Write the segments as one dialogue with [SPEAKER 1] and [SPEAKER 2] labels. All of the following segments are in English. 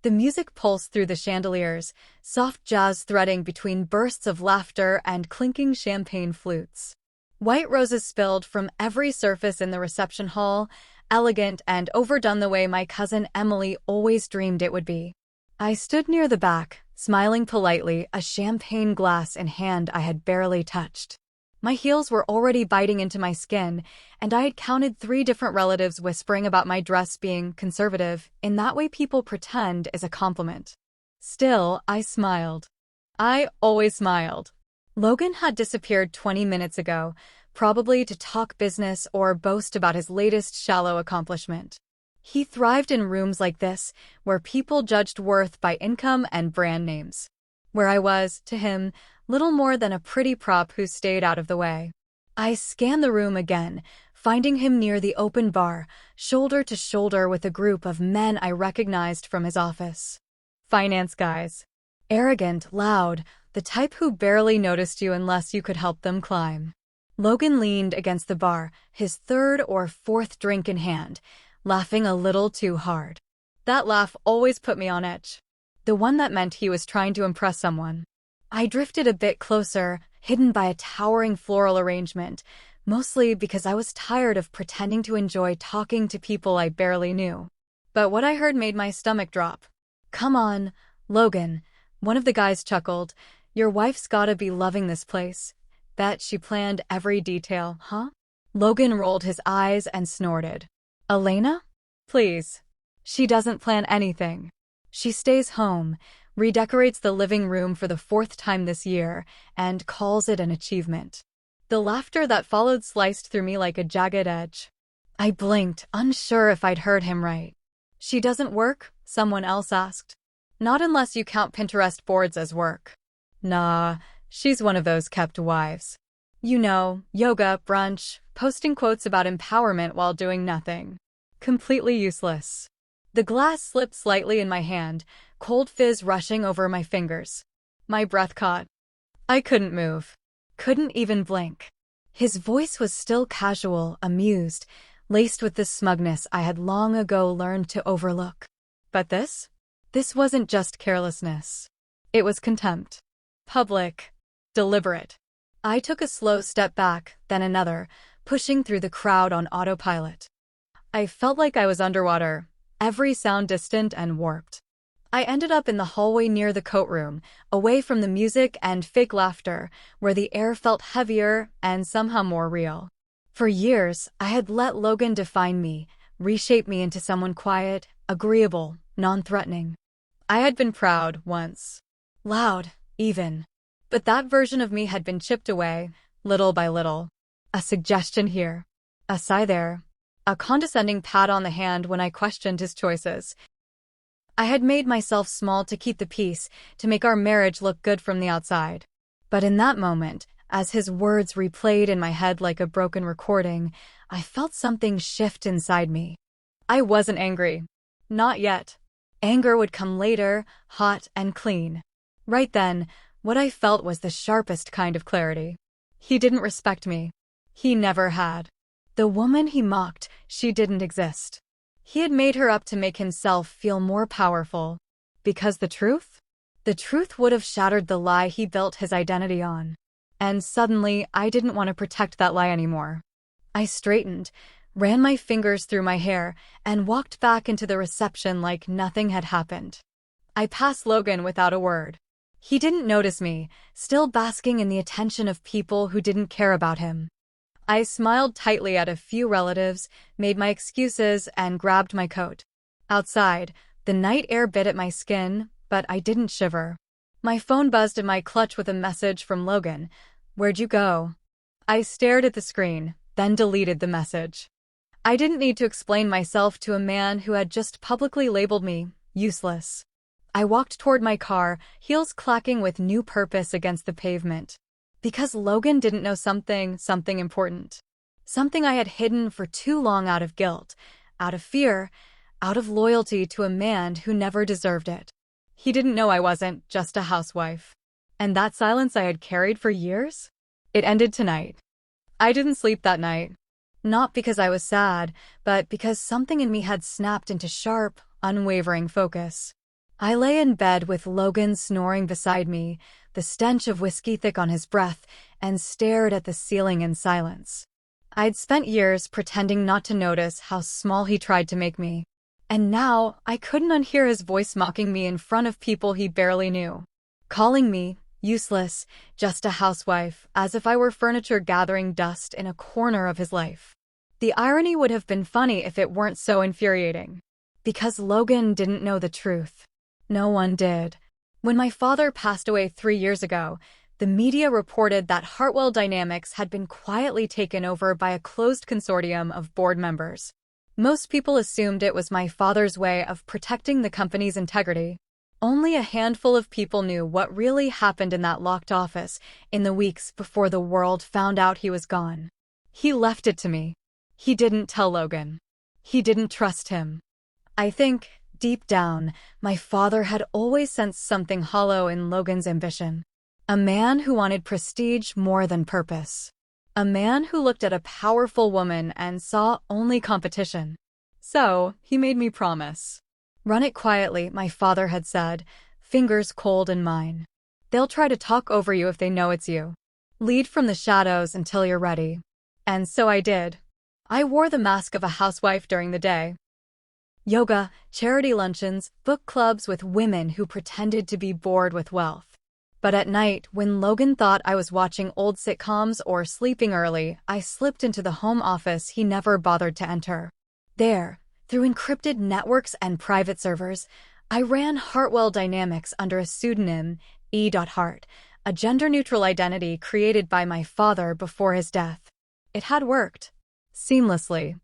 [SPEAKER 1] The music pulsed through the chandeliers, soft jazz threading between bursts of laughter and clinking champagne flutes. White roses spilled from every surface in the reception hall, elegant and overdone the way my cousin Emily always dreamed it would be. I stood near the back, smiling politely, a champagne glass in hand I had barely touched. My heels were already biting into my skin, and I had counted 3 different relatives whispering about my dress being conservative, in that way people pretend is a compliment. Still, I smiled. I always smiled. Logan had disappeared 20 minutes ago, probably to talk business or boast about his latest shallow accomplishment. He thrived in rooms like this, where people judged worth by income and brand names. Where I was, to him, little more than a pretty prop who stayed out of the way. I scanned the room again, finding him near the open bar, shoulder to shoulder with a group of men I recognized from his office. Finance guys. Arrogant, loud, the type who barely noticed you unless you could help them climb. Logan leaned against the bar, his 3rd or 4th drink in hand, laughing a little too hard. That laugh always put me on edge. The one that meant he was trying to impress someone. I drifted a bit closer, hidden by a towering floral arrangement, mostly because I was tired of pretending to enjoy talking to people I barely knew. But what I heard made my stomach drop. "Come on, Logan," one of the guys chuckled. "Your wife's gotta be loving this place. Bet she planned every detail, huh?" Logan rolled his eyes and snorted. "Elena? Please. She doesn't plan anything. She stays home, redecorates the living room for the 4th time this year, and calls it an achievement." The laughter that followed sliced through me like a jagged edge. I blinked, unsure if I'd heard him right. "She doesn't work?" someone else asked. "Not unless you count Pinterest boards as work." "Nah, she's one of those kept wives. You know, yoga, brunch, posting quotes about empowerment while doing nothing. Completely useless." The glass slipped slightly in my hand, cold fizz rushing over my fingers. My breath caught. I couldn't move. Couldn't even blink. His voice was still casual, amused, laced with the smugness I had long ago learned to overlook. But this? This wasn't just carelessness. It was contempt. Public. Deliberate. I took a slow step back, then another, pushing through the crowd on autopilot. I felt like I was underwater, every sound distant and warped. I ended up in the hallway near the coat room, away from the music and fake laughter, where the air felt heavier and somehow more real. For years, I had let Logan define me, reshape me into someone quiet, agreeable, non-threatening. I had been proud once. Loud, even. But that version of me had been chipped away, little by little. A suggestion here. A sigh there. A condescending pat on the hand when I questioned his choices. I had made myself small to keep the peace, to make our marriage look good from the outside. But in that moment, as his words replayed in my head like a broken recording, I felt something shift inside me. I wasn't angry. Not yet. Anger would come later, hot and clean. Right then, what I felt was the sharpest kind of clarity. He didn't respect me. He never had. The woman he mocked, she didn't exist. He had made her up to make himself feel more powerful. Because the truth? The truth would have shattered the lie he built his identity on. And suddenly, I didn't want to protect that lie anymore. I straightened, ran my fingers through my hair, and walked back into the reception like nothing had happened. I passed Logan without a word. He didn't notice me, still basking in the attention of people who didn't care about him. I smiled tightly at a few relatives, made my excuses, and grabbed my coat. Outside, the night air bit at my skin, but I didn't shiver. My phone buzzed in my clutch with a message from Logan. "Where'd you go?" I stared at the screen, then deleted the message. I didn't need to explain myself to a man who had just publicly labeled me useless. I walked toward my car, heels clacking with new purpose against the pavement. Because Logan didn't know something important. Something I had hidden for too long out of guilt, out of fear, out of loyalty to a man who never deserved it. He didn't know I wasn't just a housewife. And that silence I had carried for years? It ended tonight. I didn't sleep that night. Not because I was sad, but because something in me had snapped into sharp, unwavering focus. I lay in bed with Logan snoring beside me, the stench of whiskey thick on his breath, and stared at the ceiling in silence. I'd spent years pretending not to notice how small he tried to make me. And now, I couldn't unhear his voice mocking me in front of people he barely knew. Calling me useless, just a housewife, as if I were furniture gathering dust in a corner of his life. The irony would have been funny if it weren't so infuriating. Because Logan didn't know the truth. No one did. When my father passed away 3 years ago, the media reported that Hartwell Dynamics had been quietly taken over by a closed consortium of board members. Most people assumed it was my father's way of protecting the company's integrity. Only a handful of people knew what really happened in that locked office in the weeks before the world found out he was gone. He left it to me. He didn't tell Logan. He didn't trust him. I think, deep down, my father had always sensed something hollow in Logan's ambition. A man who wanted prestige more than purpose. A man who looked at a powerful woman and saw only competition. So, he made me promise. Run it quietly, my father had said, fingers cold in mine. They'll try to talk over you if they know it's you. Lead from the shadows until you're ready. And so I did. I wore the mask of a housewife during the day. Yoga, charity luncheons, book clubs with women who pretended to be bored with wealth. But at night, when Logan thought I was watching old sitcoms or sleeping early, I slipped into the home office he never bothered to enter. There, through encrypted networks and private servers, I ran Hartwell Dynamics under a pseudonym, E.Hart, a gender-neutral identity created by my father before his death. It had worked. Seamlessly.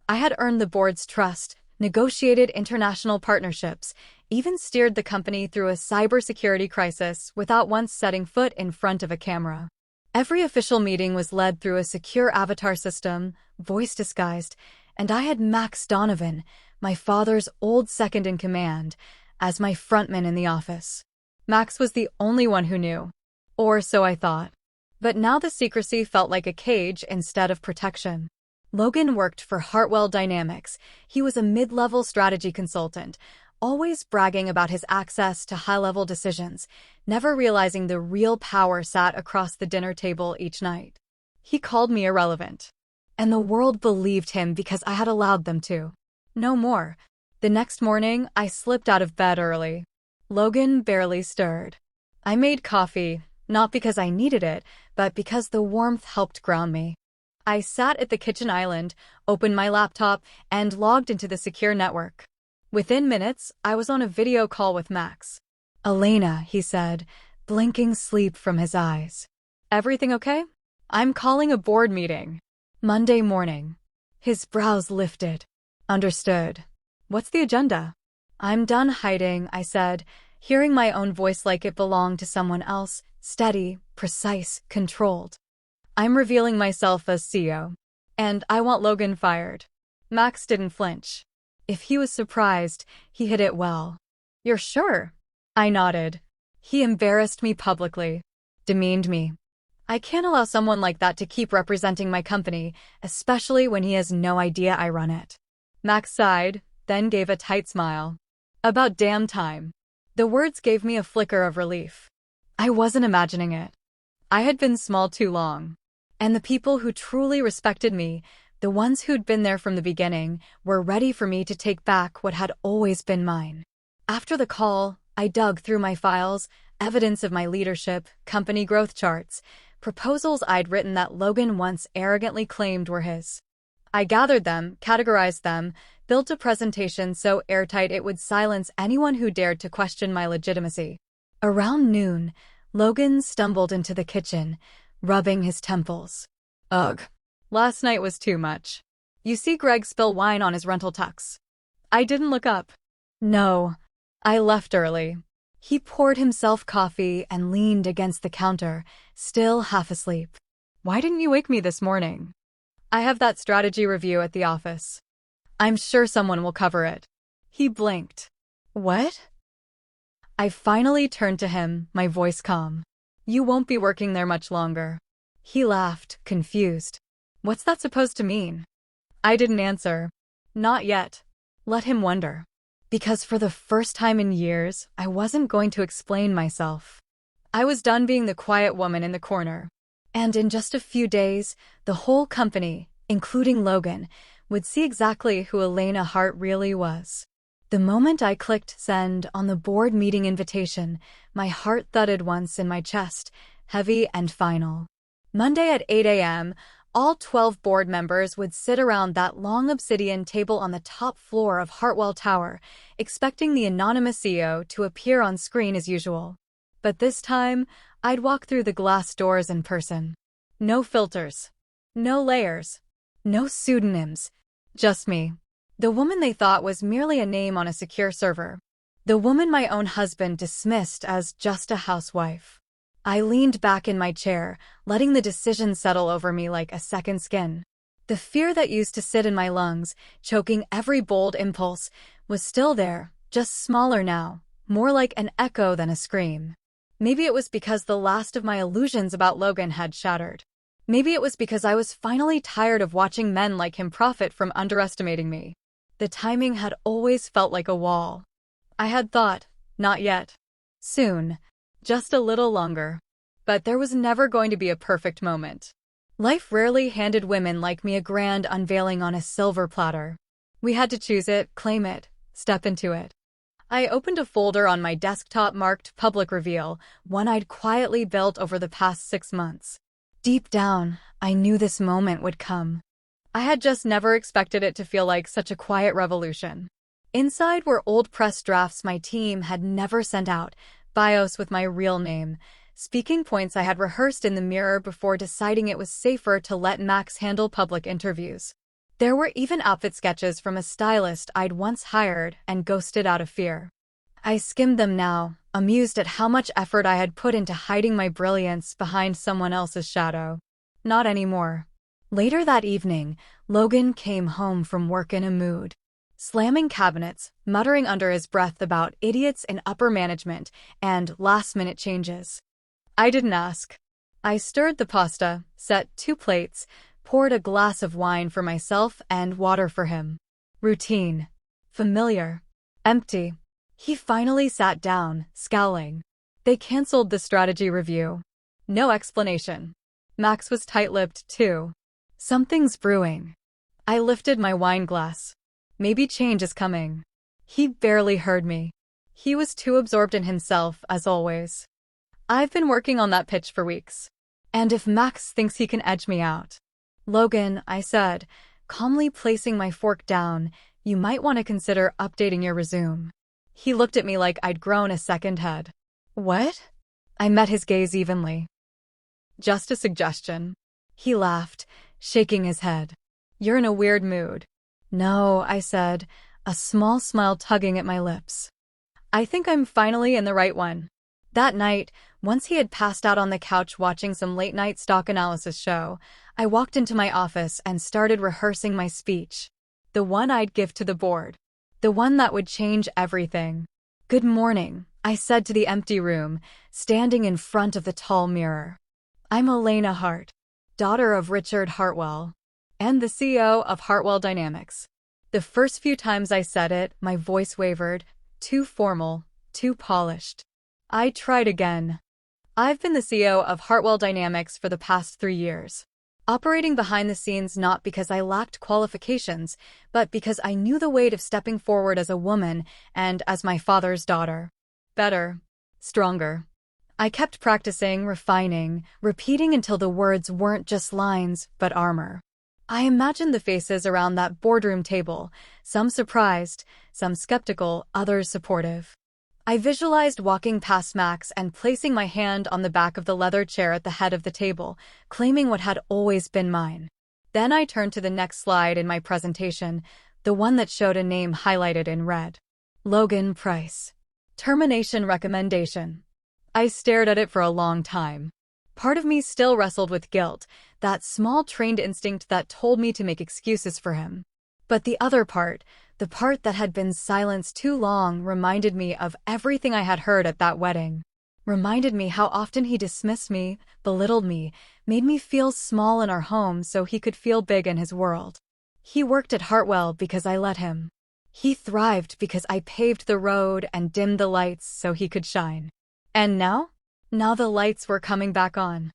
[SPEAKER 1] I had earned the board's trust, negotiated international partnerships, even steered the company through a cybersecurity crisis without once setting foot in front of a camera. Every official meeting was led through a secure avatar system, voice disguised, and I had Max Donovan, my father's old second-in-command, as my frontman in the office. Max was the only one who knew. Or so I thought. But now the secrecy felt like a cage instead of protection. Logan worked for Hartwell Dynamics. He was a mid-level strategy consultant, always bragging about his access to high-level decisions, never realizing the real power sat across the dinner table each night. He called me irrelevant. And the world believed him because I had allowed them to. No more. The next morning, I slipped out of bed early. Logan barely stirred. I made coffee, not because I needed it, but because the warmth helped ground me. I sat at the kitchen island, opened my laptop, and logged into the secure network. Within minutes, I was on a video call with Max. "Elena," he said, blinking sleep from his eyes. "Everything okay? I'm calling a board meeting. Monday morning." His brows lifted. "Understood. What's the agenda?" "I'm done hiding," I said, hearing my own voice like it belonged to someone else, steady, precise, controlled. "I'm revealing myself as CEO. And I want Logan fired." Max didn't flinch. If he was surprised, he hid it well. "You're sure?" I nodded. "He embarrassed me publicly. Demeaned me. I can't allow someone like that to keep representing my company, especially when he has no idea I run it." Max sighed, then gave a tight smile. "About damn time." The words gave me a flicker of relief. I wasn't imagining it. I had been small too long. And the people who truly respected me, the ones who'd been there from the beginning, were ready for me to take back what had always been mine. After the call, I dug through my files, evidence of my leadership, company growth charts, proposals I'd written that Logan once arrogantly claimed were his. I gathered them, categorized them, built a presentation so airtight it would silence anyone who dared to question my legitimacy. Around noon, Logan stumbled into the kitchen, rubbing his temples. "Ugh. Last night was too much. You see Greg spill wine on his rental tux." I didn't look up. "No. I left early." He poured himself coffee and leaned against the counter, still half asleep. "Why didn't you wake me this morning?" "I have that strategy review at the office. I'm sure someone will cover it." He blinked. "What?" I finally turned to him, my voice calm. "You won't be working there much longer." He laughed, confused. "What's that supposed to mean?" I didn't answer. "Not yet. Let him wonder." Because for the first time in years, I wasn't going to explain myself. I was done being the quiet woman in the corner. And in just a few days, the whole company, including Logan, would see exactly who Elena Hart really was. The moment I clicked send on the board meeting invitation, my heart thudded once in my chest, heavy and final. Monday at 8 a.m., all 12 board members would sit around that long obsidian table on the top floor of Hartwell Tower, expecting the anonymous CEO to appear on screen as usual. But this time, I'd walk through the glass doors in person. No filters. No layers. No pseudonyms. Just me. The woman they thought was merely a name on a secure server. The woman my own husband dismissed as just a housewife. I leaned back in my chair, letting the decision settle over me like a second skin. The fear that used to sit in my lungs, choking every bold impulse, was still there, just smaller now, more like an echo than a scream. Maybe it was because the last of my illusions about Logan had shattered. Maybe it was because I was finally tired of watching men like him profit from underestimating me. The timing had always felt like a wall. I had thought, not yet. Soon. Just a little longer. But there was never going to be a perfect moment. Life rarely handed women like me a grand unveiling on a silver platter. We had to choose it, claim it, step into it. I opened a folder on my desktop marked Public Reveal, one I'd quietly built over the past 6 months. Deep down, I knew this moment would come. I had just never expected it to feel like such a quiet revolution. Inside were old press drafts my team had never sent out, bios with my real name, speaking points I had rehearsed in the mirror before deciding it was safer to let Max handle public interviews. There were even outfit sketches from a stylist I'd once hired and ghosted out of fear. I skimmed them now, amused at how much effort I had put into hiding my brilliance behind someone else's shadow. Not anymore. Later that evening, Logan came home from work in a mood. Slamming cabinets, muttering under his breath about idiots in upper management and last-minute changes. I didn't ask. I stirred the pasta, set 2 plates, poured a glass of wine for myself and water for him. Routine. Familiar. Empty. He finally sat down, scowling. They canceled the strategy review. No explanation. Max was tight-lipped, too. Something's brewing. I lifted my wine glass. Maybe change is coming. He barely heard me. He was too absorbed in himself, as always. I've been working on that pitch for weeks. And if Max thinks he can edge me out. Logan, I said, calmly placing my fork down, you might want to consider updating your resume. He looked at me like I'd grown a second head. What? I met his gaze evenly. Just a suggestion. He laughed, shaking his head. You're in a weird mood. No, I said, a small smile tugging at my lips. I think I'm finally in the right one. That night, once he had passed out on the couch watching some late-night stock analysis show, I walked into my office and started rehearsing my speech. The one I'd give to the board. The one that would change everything. Good morning, I said to the empty room, standing in front of the tall mirror. I'm Elena Hart, daughter of Richard Hartwell, and the CEO of Hartwell Dynamics. The first few times I said it, my voice wavered, too formal, too polished. I tried again. I've been the CEO of Hartwell Dynamics for the past 3 years. Operating behind the scenes not because I lacked qualifications, but because I knew the weight of stepping forward as a woman and as my father's daughter. Better. Stronger. I kept practicing, refining, repeating until the words weren't just lines, but armor. I imagined the faces around that boardroom table, some surprised, some skeptical, others supportive. I visualized walking past Max and placing my hand on the back of the leather chair at the head of the table, claiming what had always been mine. Then I turned to the next slide in my presentation, the one that showed a name highlighted in red. Logan Price. Termination recommendation. I stared at it for a long time. Part of me still wrestled with guilt, that small trained instinct that told me to make excuses for him. But the other part, the part that had been silenced too long, reminded me of everything I had heard at that wedding. Reminded me how often he dismissed me, belittled me, made me feel small in our home so he could feel big in his world. He worked at Hartwell because I let him. He thrived because I paved the road and dimmed the lights so he could shine. And now? Now the lights were coming back on.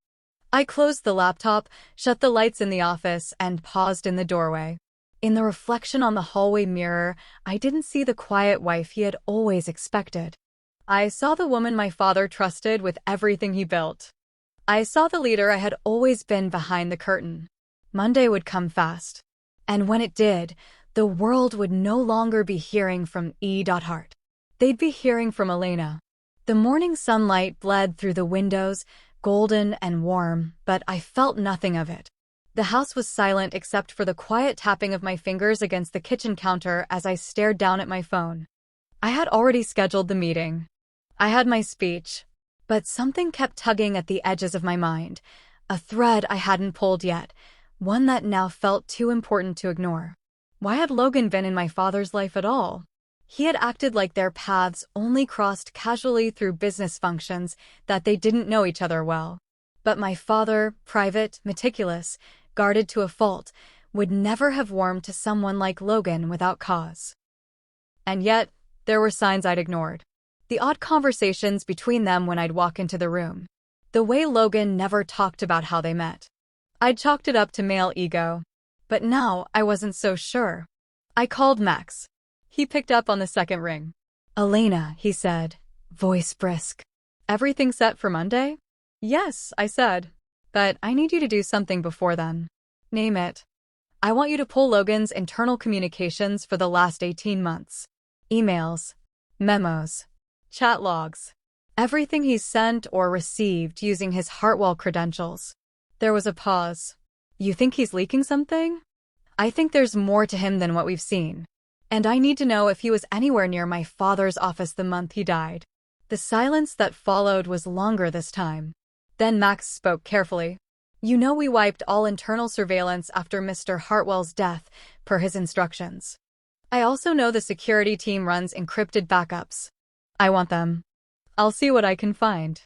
[SPEAKER 1] I closed the laptop, shut the lights in the office, and paused in the doorway. In the reflection on the hallway mirror, I didn't see the quiet wife he had always expected. I saw the woman my father trusted with everything he built. I saw the leader I had always been behind the curtain. Monday would come fast. And when it did, the world would no longer be hearing from E.Hart. They'd be hearing from Elena. The morning sunlight bled through the windows, golden and warm, but I felt nothing of it. The house was silent except for the quiet tapping of my fingers against the kitchen counter as I stared down at my phone. I had already scheduled the meeting. I had my speech. But something kept tugging at the edges of my mind, a thread I hadn't pulled yet, one that now felt too important to ignore. Why had Logan been in my father's life at all? He had acted like their paths only crossed casually through business functions, that they didn't know each other well. But my father, private, meticulous, guarded to a fault, would never have warmed to someone like Logan without cause. And yet, there were signs I'd ignored. The odd conversations between them when I'd walk into the room. The way Logan never talked about how they met. I'd chalked it up to male ego. But now I wasn't so sure. I called Max. He picked up on the second ring. "Elena," he said, voice brisk. "Everything set for Monday?" "Yes," I said. "But I need you to do something before then." "Name it." "I want you to pull Logan's internal communications for the last 18 months. Emails, memos, chat logs. Everything he's sent or received using his Hartwell credentials." There was a pause. "You think he's leaking something?" "I think there's more to him than what we've seen. And I need to know if he was anywhere near my father's office the month he died." The silence that followed was longer this time. Then Max spoke carefully. "You know we wiped all internal surveillance after Mr. Hartwell's death, per his instructions. I also know the security team runs encrypted backups. I want them. I'll see what I can find."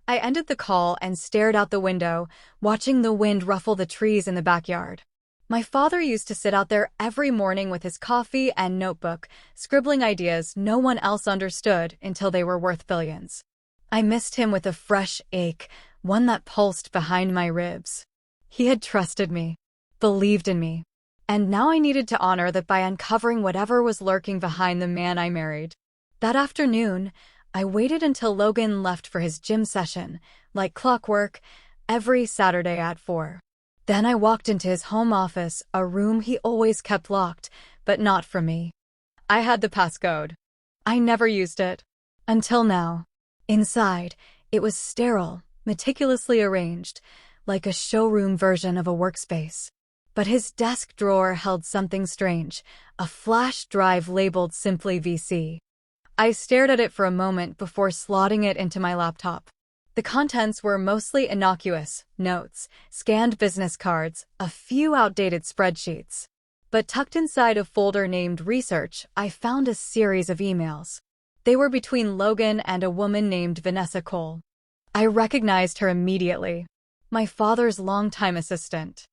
[SPEAKER 1] I ended the call and stared out the window, watching the wind ruffle the trees in the backyard. My father used to sit out there every morning with his coffee and notebook, scribbling ideas no one else understood until they were worth billions. I missed him with a fresh ache, one that pulsed behind my ribs. He had trusted me, believed in me, and now I needed to honor that by uncovering whatever was lurking behind the man I married. That afternoon, I waited until Logan left for his gym session, like clockwork, every Saturday at 4. Then I walked into his home office, a room he always kept locked, but not for me. I had the passcode. I never used it. Until now. Inside, it was sterile, meticulously arranged, like a showroom version of a workspace. But his desk drawer held something strange, a flash drive labeled simply VC. I stared at it for a moment before slotting it into my laptop. The contents were mostly innocuous, notes, scanned business cards, a few outdated spreadsheets. But tucked inside a folder named Research, I found a series of emails. They were between Logan and a woman named Vanessa Cole. I recognized her immediately. My father's longtime assistant.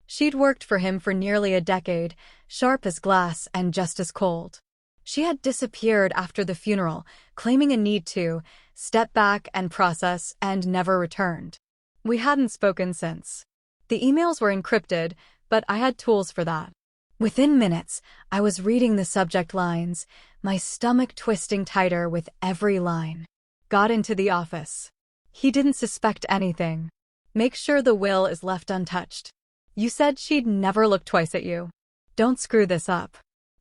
[SPEAKER 1] She'd worked for him for nearly a decade, sharp as glass and just as cold. She had disappeared after the funeral, claiming a need to step back and process, and never returned. We hadn't spoken since. The emails were encrypted, but I had tools for that. Within minutes, I was reading the subject lines, my stomach twisting tighter with every line. Got into the office. He didn't suspect anything. Make sure the will is left untouched. You said she'd never look twice at you. Don't screw this up.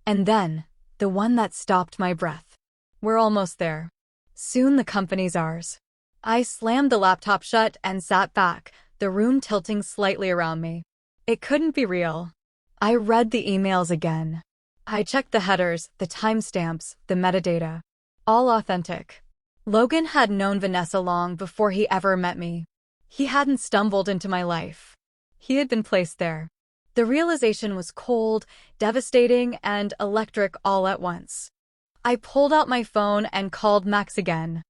[SPEAKER 1] And then, the one that stopped my breath. We're almost there. Soon the company's ours. I slammed the laptop shut and sat back, the room tilting slightly around me. It couldn't be real. I read the emails again. I checked the headers, the timestamps, the metadata. All authentic. Logan had known Vanessa long before he ever met me. He hadn't stumbled into my life. He had been placed there. The realization was cold, devastating, and electric all at once. I pulled out my phone and called Max again.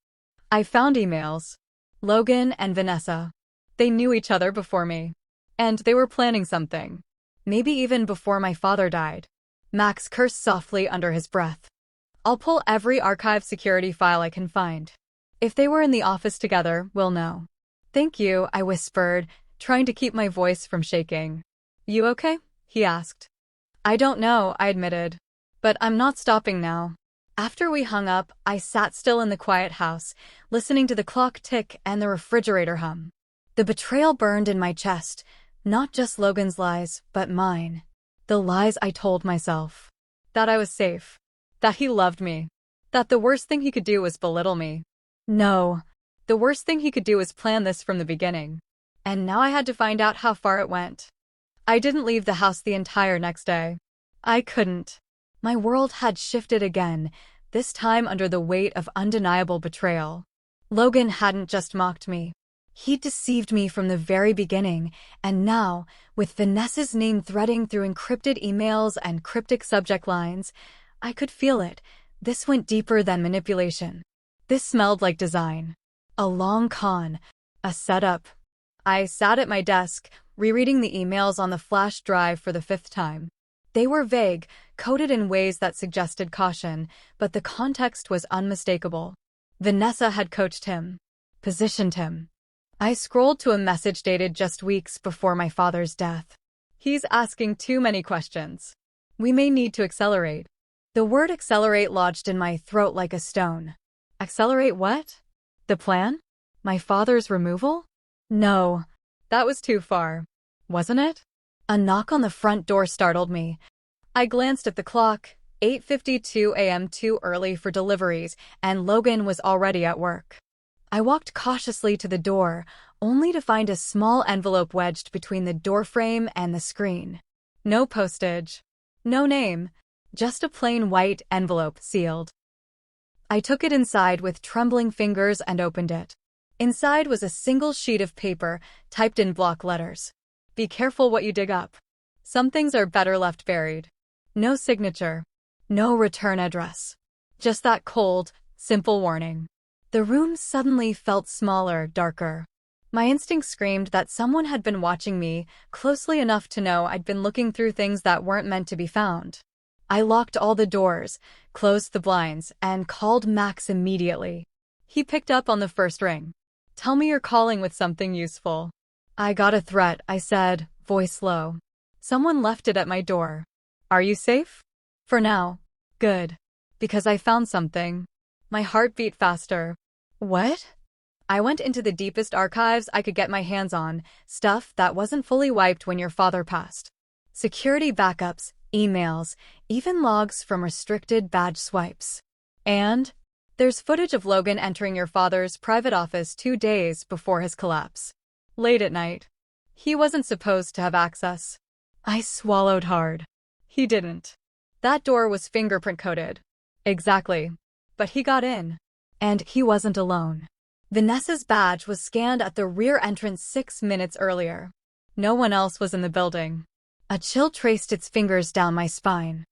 [SPEAKER 1] I found emails. Logan and Vanessa. They knew each other before me. And they were planning something. Maybe even before my father died. Max cursed softly under his breath. I'll pull every archive security file I can find. If they were in the office together, we'll know. Thank you, I whispered, trying to keep my voice from shaking. You okay? He asked. I don't know, I admitted. But I'm not stopping now. After we hung up, I sat still in the quiet house, listening to the clock tick and the refrigerator hum. The betrayal burned in my chest, not just Logan's lies, but mine. The lies I told myself. That I was safe. That he loved me. That the worst thing he could do was belittle me. No. The worst thing he could do was plan this from the beginning. And now I had to find out how far it went. I didn't leave the house the entire next day. I couldn't. My world had shifted again, this time under the weight of undeniable betrayal. Logan hadn't just mocked me. He'd deceived me from the very beginning, and now, with Vanessa's name threading through encrypted emails and cryptic subject lines, I could feel it. This went deeper than manipulation. This smelled like design. A long con. A setup. I sat at my desk, rereading the emails on the flash drive for the 5th time. They were vague, coded in ways that suggested caution, but the context was unmistakable. Vanessa had coached him. Positioned him. I scrolled to a message dated just weeks before my father's death. He's asking too many questions. We may need to accelerate. The word accelerate lodged in my throat like a stone. Accelerate what? The plan? My father's removal? No. That was too far. Wasn't it? A knock on the front door startled me. I glanced at the clock, 8:52 a.m. too early for deliveries, and Logan was already at work. I walked cautiously to the door, only to find a small envelope wedged between the doorframe and the screen. No postage. No name. Just a plain white envelope sealed. I took it inside with trembling fingers and opened it. Inside was a single sheet of paper, typed in block letters. Be careful what you dig up. Some things are better left buried. No signature. No return address. Just that cold, simple warning. The room suddenly felt smaller, darker. My instinct screamed that someone had been watching me closely enough to know I'd been looking through things that weren't meant to be found. I locked all the doors, closed the blinds, and called Max immediately. He picked up on the first ring. Tell me you're calling with something useful. I got a threat, I said, voice low. Someone left it at my door. Are you safe? For now. Good. Because I found something. My heart beat faster. What? I went into the deepest archives I could get my hands on, stuff that wasn't fully wiped when your father passed. Security backups, emails, even logs from restricted badge swipes. And there's footage of Logan entering your father's private office 2 days before his collapse. Late at night. He wasn't supposed to have access. I swallowed hard. He didn't. That door was fingerprint-coded. Exactly. But he got in. And he wasn't alone. Vanessa's badge was scanned at the rear entrance 6 minutes earlier. No one else was in the building. A chill traced its fingers down my spine.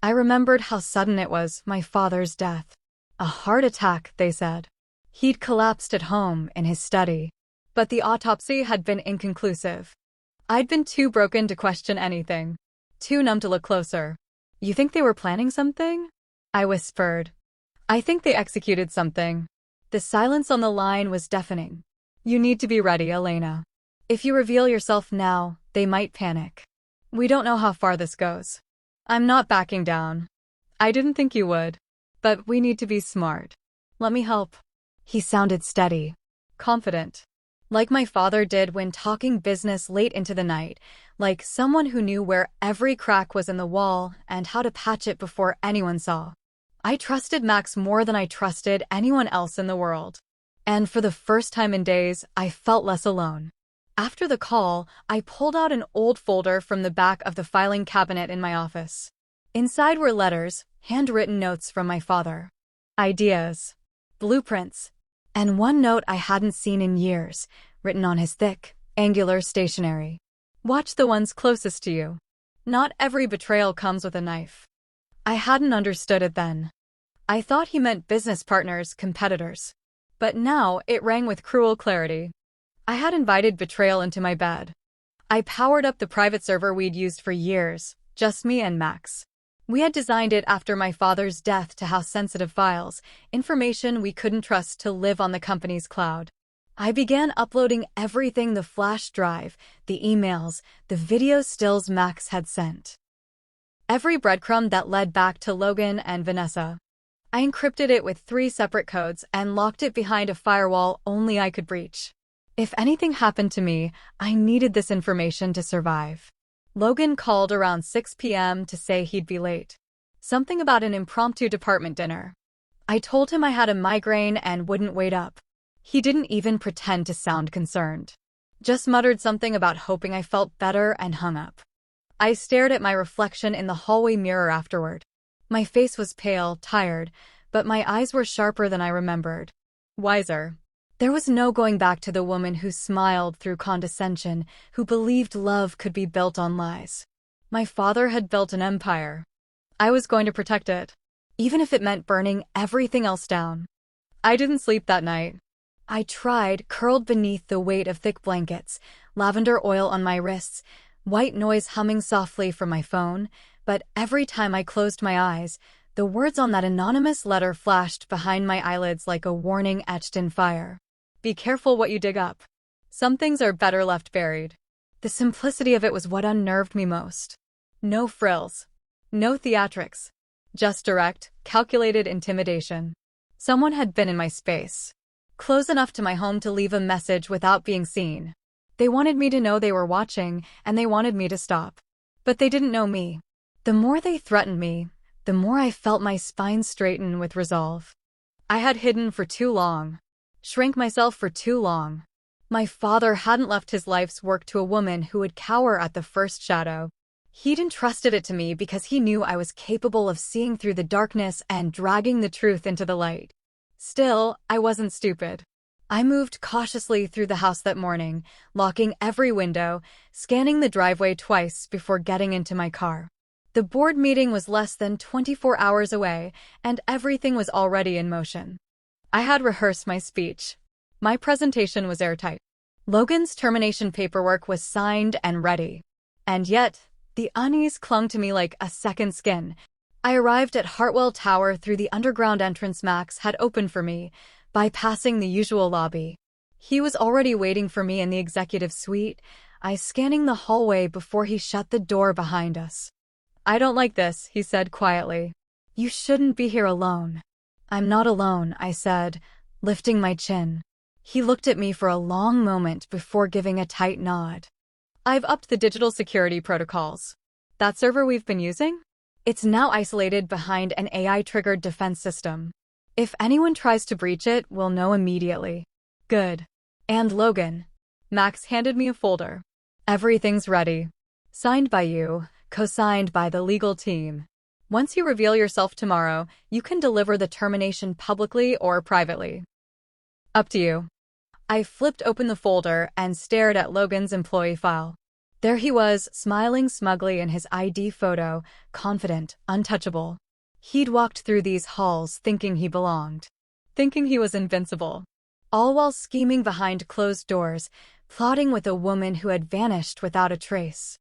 [SPEAKER 1] I remembered how sudden it was, my father's death. A heart attack, they said. He'd collapsed at home, in his study. But the autopsy had been inconclusive. I'd been too broken to question anything. Too numb to look closer. You think they were planning something? I whispered. I think they executed something. The silence on the line was deafening. You need to be ready, Elena. If you reveal yourself now, they might panic. We don't know how far this goes. I'm not backing down. I didn't think you would. But we need to be smart. Let me help. He sounded steady. Confident. Like my father did when talking business late into the night. Like someone who knew where every crack was in the wall and how to patch it before anyone saw. I trusted Max more than I trusted anyone else in the world. And for the first time in days, I felt less alone. After the call, I pulled out an old folder from the back of the filing cabinet in my office. Inside were letters, handwritten notes from my father. Ideas. Blueprints. And one note I hadn't seen in years, written on his thick, angular stationery. Watch the ones closest to you. Not every betrayal comes with a knife. I hadn't understood it then. I thought he meant business partners, competitors. But now it rang with cruel clarity. I had invited betrayal into my bed. I powered up the private server we'd used for years, just me and Max. We had designed it after my father's death to house sensitive files, information we couldn't trust to live on the company's cloud. I began uploading everything: the flash drive, the emails, the video stills Max had sent. Every breadcrumb that led back to Logan and Vanessa. I encrypted it with 3 separate codes and locked it behind a firewall only I could breach. If anything happened to me, I needed this information to survive. Logan called around 6 p.m. to say he'd be late. Something about an impromptu department dinner. I told him I had a migraine and wouldn't wait up. He didn't even pretend to sound concerned. Just muttered something about hoping I felt better and hung up. I stared at my reflection in the hallway mirror afterward. My face was pale, tired, but my eyes were sharper than I remembered. Wiser. There was no going back to the woman who smiled through condescension, who believed love could be built on lies. My father had built an empire. I was going to protect it, even if it meant burning everything else down. I didn't sleep that night. I tried, curled beneath the weight of thick blankets, lavender oil on my wrists, white noise humming softly from my phone, but every time I closed my eyes, the words on that anonymous letter flashed behind my eyelids like a warning etched in fire. Be careful what you dig up. Some things are better left buried. The simplicity of it was what unnerved me most. No frills. No theatrics. Just direct, calculated intimidation. Someone had been in my space. Close enough to my home to leave a message without being seen. They wanted me to know they were watching, and they wanted me to stop. But they didn't know me. The more they threatened me, the more I felt my spine straighten with resolve. I had hidden for too long. Shrank myself for too long. My father hadn't left his life's work to a woman who would cower at the first shadow. He'd entrusted it to me because he knew I was capable of seeing through the darkness and dragging the truth into the light. Still, I wasn't stupid. I moved cautiously through the house that morning, locking every window, scanning the driveway twice before getting into my car. The board meeting was less than 24 hours away, and everything was already in motion. I had rehearsed my speech. My presentation was airtight. Logan's termination paperwork was signed and ready. And yet, the unease clung to me like a second skin. I arrived at Hartwell Tower through the underground entrance Max had opened for me, bypassing the usual lobby. He was already waiting for me in the executive suite, scanning the hallway before he shut the door behind us. I don't like this, he said quietly. You shouldn't be here alone. I'm not alone, I said, lifting my chin. He looked at me for a long moment before giving a tight nod. I've upped the digital security protocols. That server we've been using? It's now isolated behind an AI-triggered defense system. If anyone tries to breach it, we'll know immediately. Good. And Logan. Max handed me a folder. Everything's ready. Signed by you, co-signed by the legal team. Once you reveal yourself tomorrow, you can deliver the termination publicly or privately. Up to you. I flipped open the folder and stared at Logan's employee file. There he was, smiling smugly in his ID photo, confident, untouchable. He'd walked through these halls thinking he belonged. Thinking he was invincible. All while scheming behind closed doors, plotting with a woman who had vanished without a trace.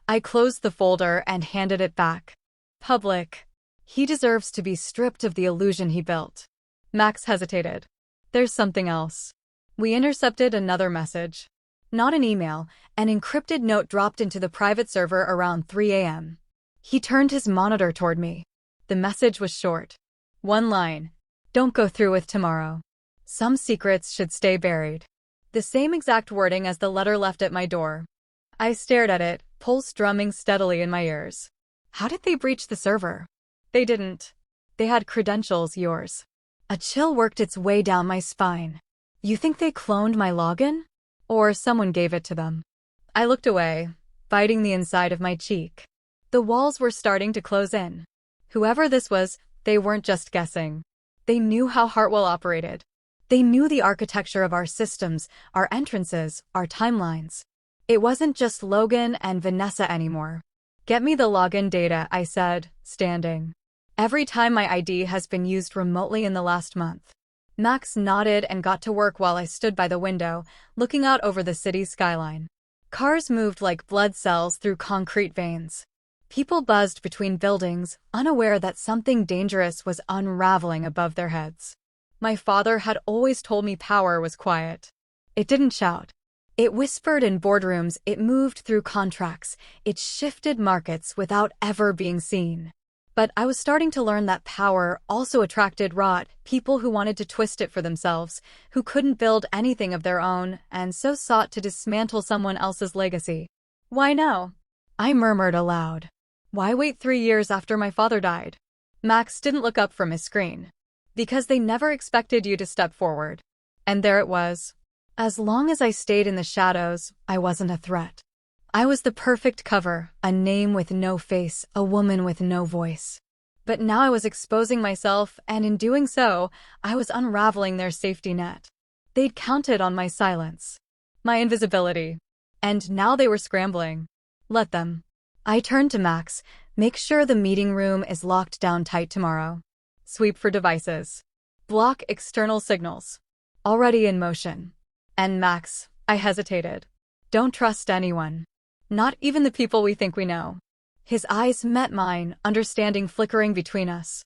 [SPEAKER 1] I closed the folder and handed it back. Public. He deserves to be stripped of the illusion he built. Max hesitated. There's something else. We intercepted another message. Not an email, an encrypted note dropped into the private server around 3 a.m. He turned his monitor toward me. The message was short. One line. Don't go through with tomorrow. Some secrets should stay buried. The same exact wording as the letter left at my door. I stared at it, pulse drumming steadily in my ears. How did they breach the server? They didn't. They had credentials, yours. A chill worked its way down my spine. You think they cloned my login? Or someone gave it to them? I looked away, biting the inside of my cheek. The walls were starting to close in. Whoever this was, they weren't just guessing. They knew how Hartwell operated. They knew the architecture of our systems, our entrances, our timelines. It wasn't just Logan and Vanessa anymore. Get me the login data, I said, standing. Every time my ID has been used remotely in the last month. Max nodded and got to work while I stood by the window, looking out over the city's skyline. Cars moved like blood cells through concrete veins. People buzzed between buildings, unaware that something dangerous was unraveling above their heads. My father had always told me power was quiet. It didn't shout. It whispered in boardrooms, it moved through contracts, it shifted markets without ever being seen. But I was starting to learn that power also attracted rot, people who wanted to twist it for themselves, who couldn't build anything of their own, and so sought to dismantle someone else's legacy. Why now? I murmured aloud. Why wait 3 years after my father died? Max didn't look up from his screen. Because they never expected you to step forward. And there it was. As long as I stayed in the shadows, I wasn't a threat. I was the perfect cover, a name with no face, a woman with no voice. But now I was exposing myself, and in doing so, I was unraveling their safety net. They'd counted on my silence, my invisibility, and now they were scrambling. Let them. I turned to Max. Make sure the meeting room is locked down tight tomorrow. Sweep for devices. Block external signals. Already in motion. And Max, I hesitated. Don't trust anyone. Not even the people we think we know. His eyes met mine, understanding flickering between us.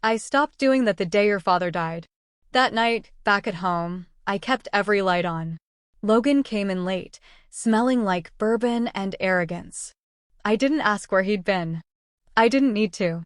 [SPEAKER 1] I stopped doing that the day your father died. That night, back at home, I kept every light on. Logan came in late, smelling like bourbon and arrogance. I didn't ask where he'd been. I didn't need to.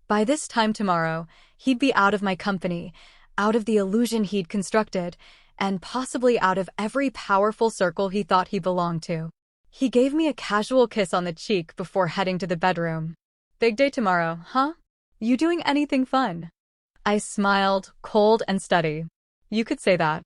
[SPEAKER 1] By this time tomorrow, he'd be out of my company, out of the illusion he'd constructed, and possibly out of every powerful circle he thought he belonged to. He gave me a casual kiss on the cheek before heading to the bedroom. Big day tomorrow, huh? You doing anything fun? I smiled, cold and steady. You could say that.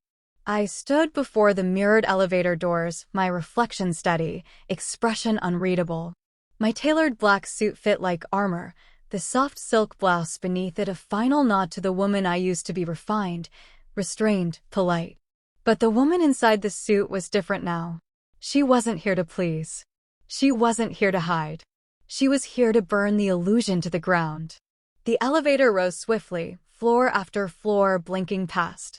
[SPEAKER 1] I stood before the mirrored elevator doors, my reflection steady, expression unreadable. My tailored black suit fit like armor, the soft silk blouse beneath it a final nod to the woman I used to be, refined, restrained, polite. But the woman inside the suit was different now. She wasn't here to please. She wasn't here to hide. She was here to burn the illusion to the ground. The elevator rose swiftly, floor after floor blinking past.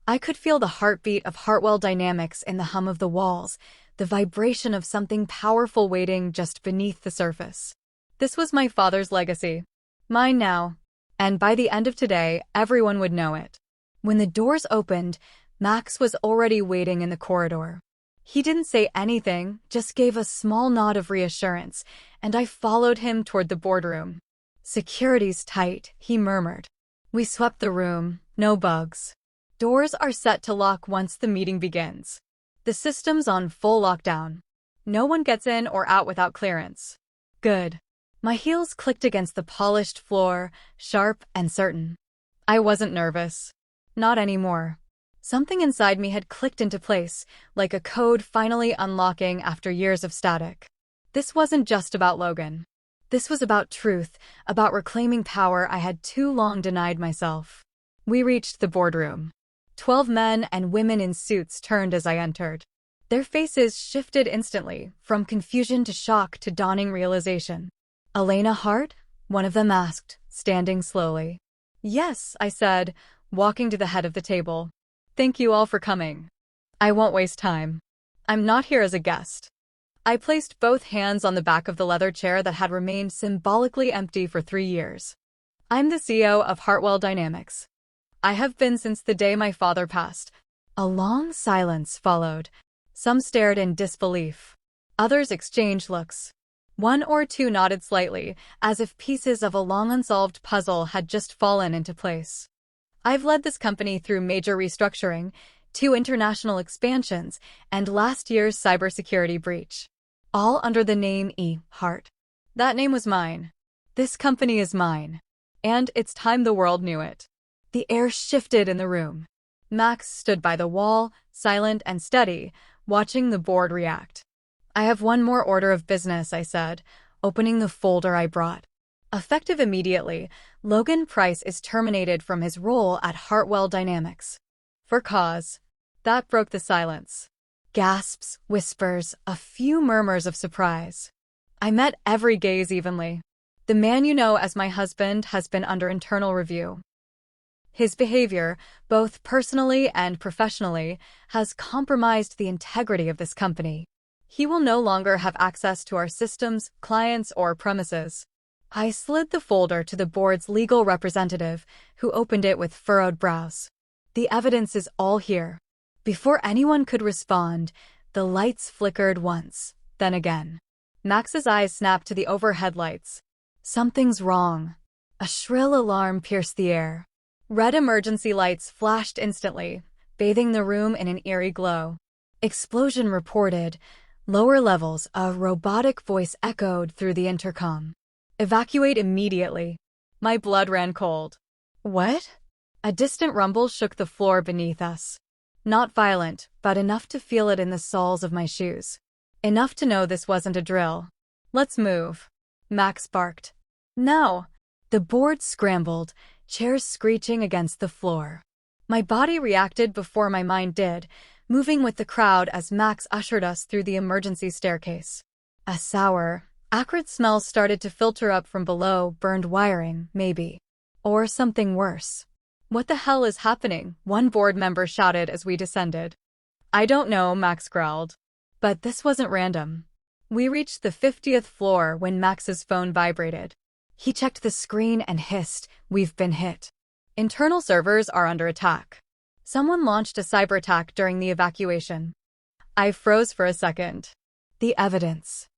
[SPEAKER 1] I could feel the heartbeat of Hartwell dynamics in the hum of the walls, the vibration of something powerful waiting just beneath the surface. This was my father's legacy. Mine now. And by the end of today, everyone would know it. When the doors opened, Max was already waiting in the corridor. He didn't say anything, just gave a small nod of reassurance, and I followed him toward the boardroom. Security's tight, he murmured. We swept the room, no bugs. Doors are set to lock once the meeting begins. The system's on full lockdown. No one gets in or out without clearance. Good. My heels clicked against the polished floor, sharp and certain. I wasn't nervous. Not anymore. Something inside me had clicked into place, like a code finally unlocking after years of static. This wasn't just about Logan. This was about truth, about reclaiming power I had too long denied myself. We reached the boardroom. 12 men and women in suits turned as I entered. Their faces shifted instantly, from confusion to shock to dawning realization. Elena Hart? One of them asked, standing slowly. Yes, I said, walking to the head of the table. Thank you all for coming. I won't waste time. I'm not here as a guest. I placed both hands on the back of the leather chair that had remained symbolically empty for 3 years. I'm the CEO of Hartwell Dynamics. I have been since the day my father passed. A long silence followed. Some stared in disbelief. Others exchanged looks. 1 or 2 nodded slightly, as if pieces of a long unsolved puzzle had just fallen into place. I've led this company through major restructuring, 2 international expansions, and last year's cybersecurity breach. All under the name E. Hart. That name was mine. This company is mine. And it's time the world knew it. The air shifted in the room. Max stood by the wall, silent and steady, watching the board react. I have one more order of business, I said, opening the folder I brought. Effective immediately, Logan Price is terminated from his role at Hartwell Dynamics. For cause. That broke the silence. Gasps, whispers, a few murmurs of surprise. I met every gaze evenly. The man you know as my husband has been under internal review. His behavior, both personally and professionally, has compromised the integrity of this company. He will no longer have access to our systems, clients, or premises. I slid the folder to the board's legal representative, who opened it with furrowed brows. The evidence is all here. Before anyone could respond, the lights flickered once, then again. Max's eyes snapped to the overhead lights. Something's wrong. A shrill alarm pierced the air. Red emergency lights flashed instantly, bathing the room in an eerie glow. Explosion reported. Lower levels, a robotic voice echoed through the intercom. Evacuate immediately. My blood ran cold. What? A distant rumble shook the floor beneath us. Not violent, but enough to feel it in the soles of my shoes. Enough to know this wasn't a drill. Let's move. Max barked. No. The board scrambled, chairs screeching against the floor. My body reacted before my mind did, moving with the crowd as Max ushered us through the emergency staircase. A sour, acrid smell started to filter up from below, burned wiring, maybe. Or something worse. What the hell is happening? One board member shouted as we descended. I don't know, Max growled. But this wasn't random. We reached the 50th floor when Max's phone vibrated. He checked the screen and hissed, "We've been hit. Internal servers are under attack. Someone launched a cyber attack during the evacuation." I froze for a second. The evidence.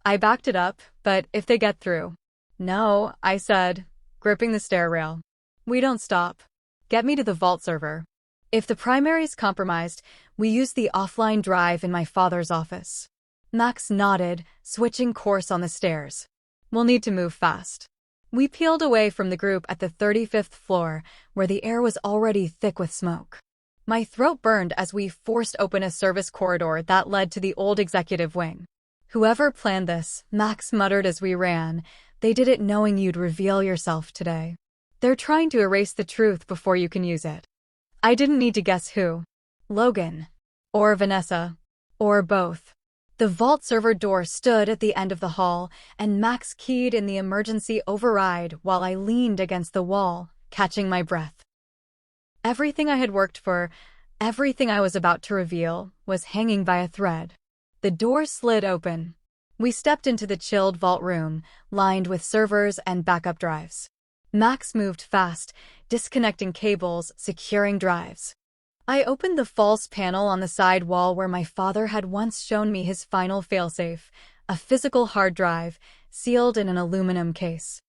[SPEAKER 1] I backed it up, but if they get through. No, I said, gripping the stair rail. We don't stop. Get me to the vault server. If the primary's compromised, we use the offline drive in my father's office. Max nodded, switching course on the stairs. We'll need to move fast. We peeled away from the group at the 35th floor, where the air was already thick with smoke. My throat burned as we forced open a service corridor that led to the old executive wing. Whoever planned this, Max muttered as we ran, they did it knowing you'd reveal yourself today. They're trying to erase the truth before you can use it. I didn't need to guess who. Logan. Or Vanessa. Or both. The vault server door stood at the end of the hall, and Max keyed in the emergency override while I leaned against the wall, catching my breath. Everything I had worked for, everything I was about to reveal, was hanging by a thread. The door slid open. We stepped into the chilled vault room, lined with servers and backup drives. Max moved fast, disconnecting cables, securing drives. I opened the false panel on the side wall where my father had once shown me his final failsafe, a physical hard drive, sealed in an aluminum case.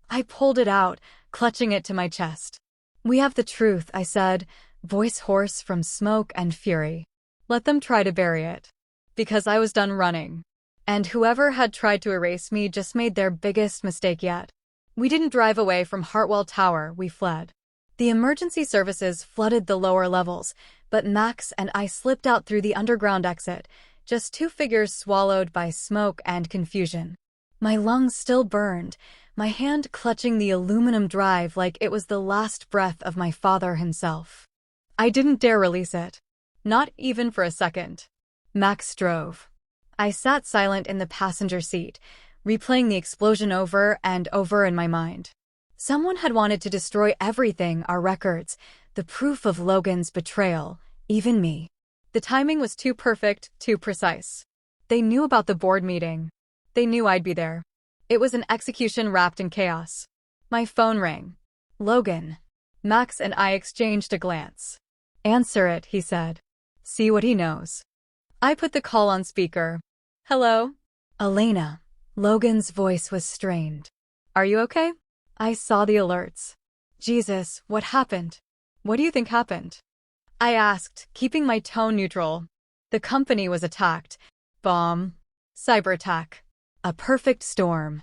[SPEAKER 1] I pulled it out, clutching it to my chest. We have the truth, I said, voice hoarse from smoke and fury. Let them try to bury it. Because I was done running. And whoever had tried to erase me just made their biggest mistake yet. We didn't drive away from Hartwell Tower, we fled. The emergency services flooded the lower levels, but Max and I slipped out through the underground exit, just two figures swallowed by smoke and confusion. My lungs still burned, my hand clutching the aluminum drive like it was the last breath of my father himself. I didn't dare release it. Not even for a second. Max drove. I sat silent in the passenger seat, replaying the explosion over and over in my mind. Someone had wanted to destroy everything, our records, the proof of Logan's betrayal, even me. The timing was too perfect, too precise. They knew about the board meeting. They knew I'd be there. It was an execution wrapped in chaos. My phone rang. Logan. Max and I exchanged a glance. Answer it, he said. See what he knows. I put the call on speaker. Hello? Elena. Logan's voice was strained. Are you okay? I saw the alerts. Jesus, what happened? What do you think happened? I asked, keeping my tone neutral. The company was attacked. Bomb. Cyber attack. A perfect storm.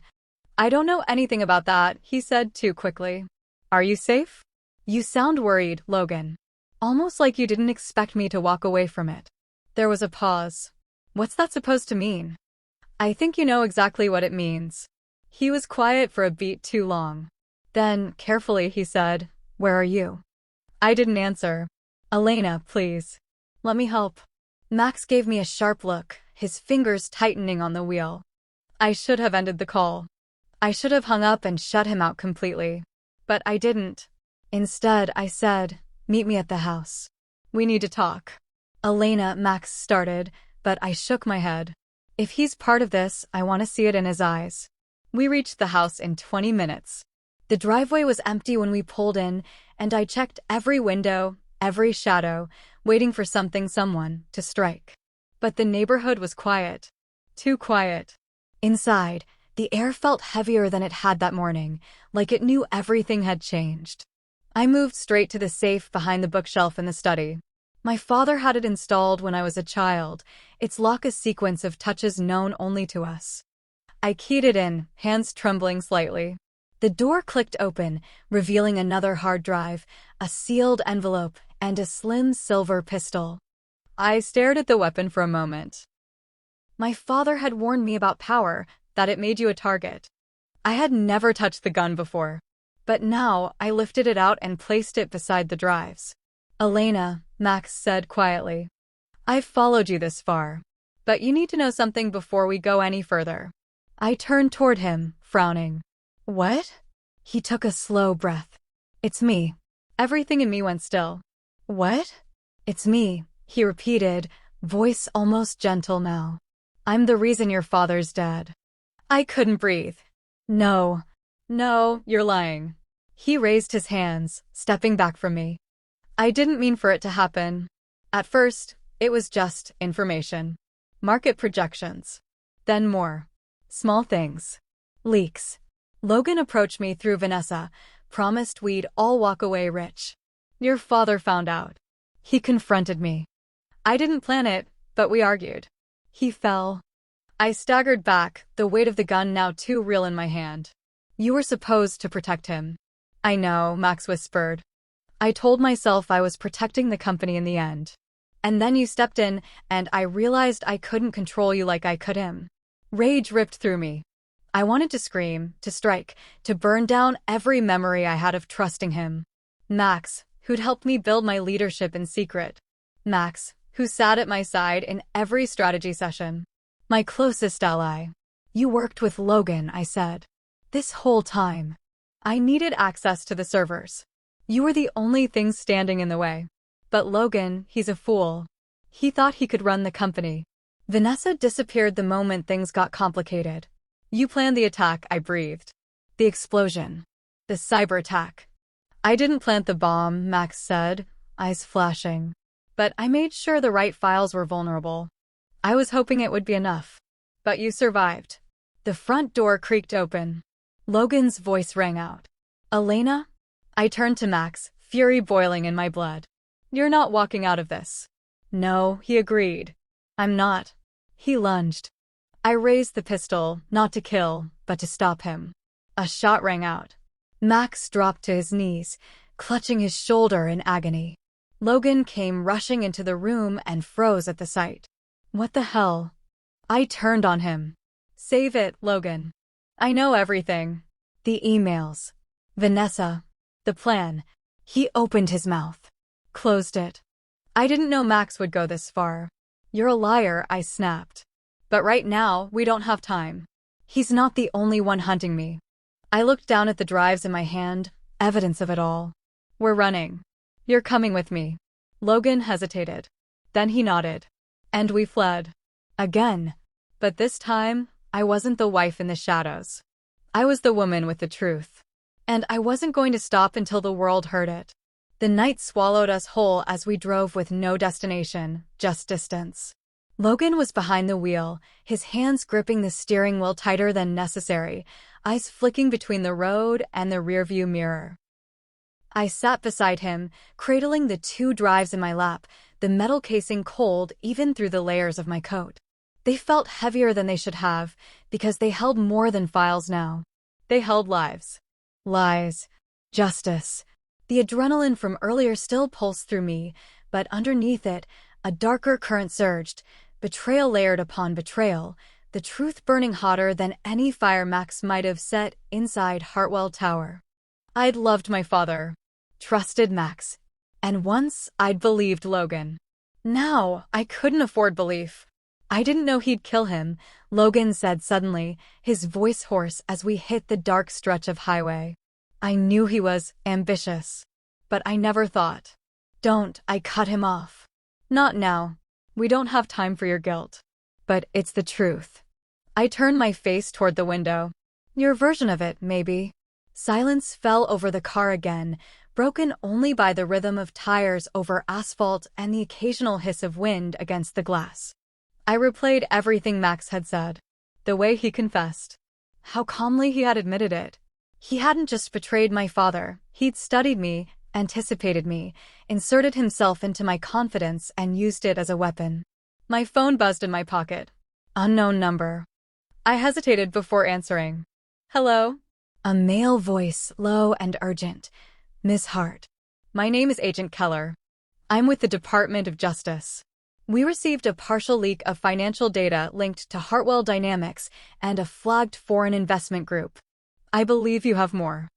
[SPEAKER 1] I don't know anything about that, he said too quickly. Are you safe? You sound worried, Logan. Almost like you didn't expect me to walk away from it. There was a pause. What's that supposed to mean? I think you know exactly what it means. He was quiet for a beat too long. Then, carefully, he said, Where are you? I didn't answer. Elena, please. Let me help. Max gave me a sharp look, his fingers tightening on the wheel. I should have ended the call. I should have hung up and shut him out completely. But I didn't. Instead, I said, Meet me at the house. We need to talk. Elena, Max started, but I shook my head. If he's part of this, I want to see it in his eyes. We reached the house in 20 minutes. The driveway was empty when we pulled in, and I checked every window, every shadow, waiting for someone to strike. But the neighborhood was quiet. Too quiet. Inside, the air felt heavier than it had that morning, like it knew everything had changed. I moved straight to the safe behind the bookshelf in the study. My father had it installed when I was a child, its lock a sequence of touches known only to us. I keyed it in, hands trembling slightly. The door clicked open, revealing another hard drive, a sealed envelope, and a slim silver pistol. I stared at the weapon for a moment. My father had warned me about power, that it made you a target. I had never touched the gun before. But now, I lifted it out and placed it beside the drives. Elena, Max said quietly. I've followed you this far. But you need to know something before we go any further. I turned toward him, frowning. What? He took a slow breath. It's me. Everything in me went still. What? It's me, he repeated, voice almost gentle now. I'm the reason your father's dead. I couldn't breathe. No, you're lying. He raised his hands, stepping back from me. I didn't mean for it to happen. At first, it was just information. Market projections. Then more. Small things. Leaks. Logan approached me through Vanessa, promised we'd all walk away rich. Your father found out. He confronted me. I didn't plan it, but we argued. He fell. I staggered back, the weight of the gun now too real in my hand. You were supposed to protect him. I know, Max whispered. I told myself I was protecting the company in the end. And then you stepped in, and I realized I couldn't control you like I could him. Rage ripped through me. I wanted to scream, to strike, to burn down every memory I had of trusting him. Max, who'd helped me build my leadership in secret. Max, who sat at my side in every strategy session. My closest ally. You worked with Logan, I said. This whole time. I needed access to the servers. You were the only thing standing in the way. But Logan, he's a fool. He thought he could run the company. Vanessa disappeared the moment things got complicated. You planned the attack, I breathed. The explosion. The cyber attack. I didn't plant the bomb, Max said, eyes flashing. But I made sure the right files were vulnerable. I was hoping it would be enough. But you survived. The front door creaked open. Logan's voice rang out. Elena? I turned to Max, fury boiling in my blood. You're not walking out of this. No, he agreed. I'm not. He lunged. I raised the pistol, not to kill, but to stop him. A shot rang out. Max dropped to his knees, clutching his shoulder in agony. Logan came rushing into the room and froze at the sight. What the hell? I turned on him. Save it, Logan. I know everything. The emails. Vanessa. The plan. He opened his mouth. Closed it. I didn't know Max would go this far. You're a liar, I snapped. But right now, we don't have time. He's not the only one hunting me. I looked down at the drives in my hand, evidence of it all. We're running. You're coming with me. Logan hesitated. Then he nodded. And we fled. Again. But this time, I wasn't the wife in the shadows. I was the woman with the truth. And I wasn't going to stop until the world heard it. The night swallowed us whole as we drove with no destination, just distance. Logan was behind the wheel, his hands gripping the steering wheel tighter than necessary, eyes flicking between the road and the rearview mirror. I sat beside him, cradling the two drives in my lap, the metal casing cold even through the layers of my coat. They felt heavier than they should have, because they held more than files now. They held lives. Lies. Justice. The adrenaline from earlier still pulsed through me, but underneath it, a darker current surged, betrayal layered upon betrayal, the truth burning hotter than any fire Max might have set inside Hartwell Tower. I'd loved my father. Trusted Max. And once, I'd believed Logan. Now, I couldn't afford belief. I didn't know he'd kill him, Logan said suddenly, his voice hoarse as we hit the dark stretch of highway. I knew he was ambitious. But I never thought. Don't, I cut him off. Not now. We don't have time for your guilt. but it's the truth. I turned my face toward the window. Your version of it, maybe. Silence fell over the car again, broken only by the rhythm of tires over asphalt and the occasional hiss of wind against the glass. I replayed everything Max had said. The way he confessed. How calmly he had admitted it. He hadn't just betrayed my father, he'd studied me, anticipated me, inserted himself into my confidence and used it as a weapon. My phone buzzed in my pocket. Unknown number. I hesitated before answering. Hello? A male voice, low and urgent. Miss Hart. My name is Agent Keller. I'm with the Department of Justice. We received a partial leak of financial data linked to Hartwell Dynamics and a flagged foreign investment group. I believe you have more.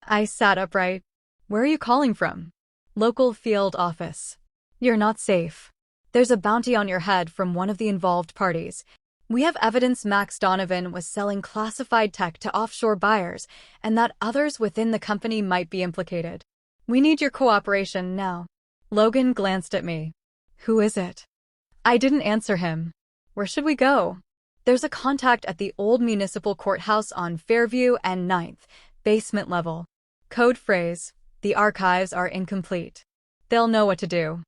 [SPEAKER 1] I sat upright. Where are you calling from? Local field office. You're not safe. There's a bounty on your head from one of the involved parties. We have evidence Max Donovan was selling classified tech to offshore buyers and that others within the company might be implicated. We need your cooperation now. Logan glanced at me. Who is it? I didn't answer him. Where should we go? There's a contact at the old municipal courthouse on Fairview and 9th, basement level. Code phrase, the archives are incomplete. They'll know what to do.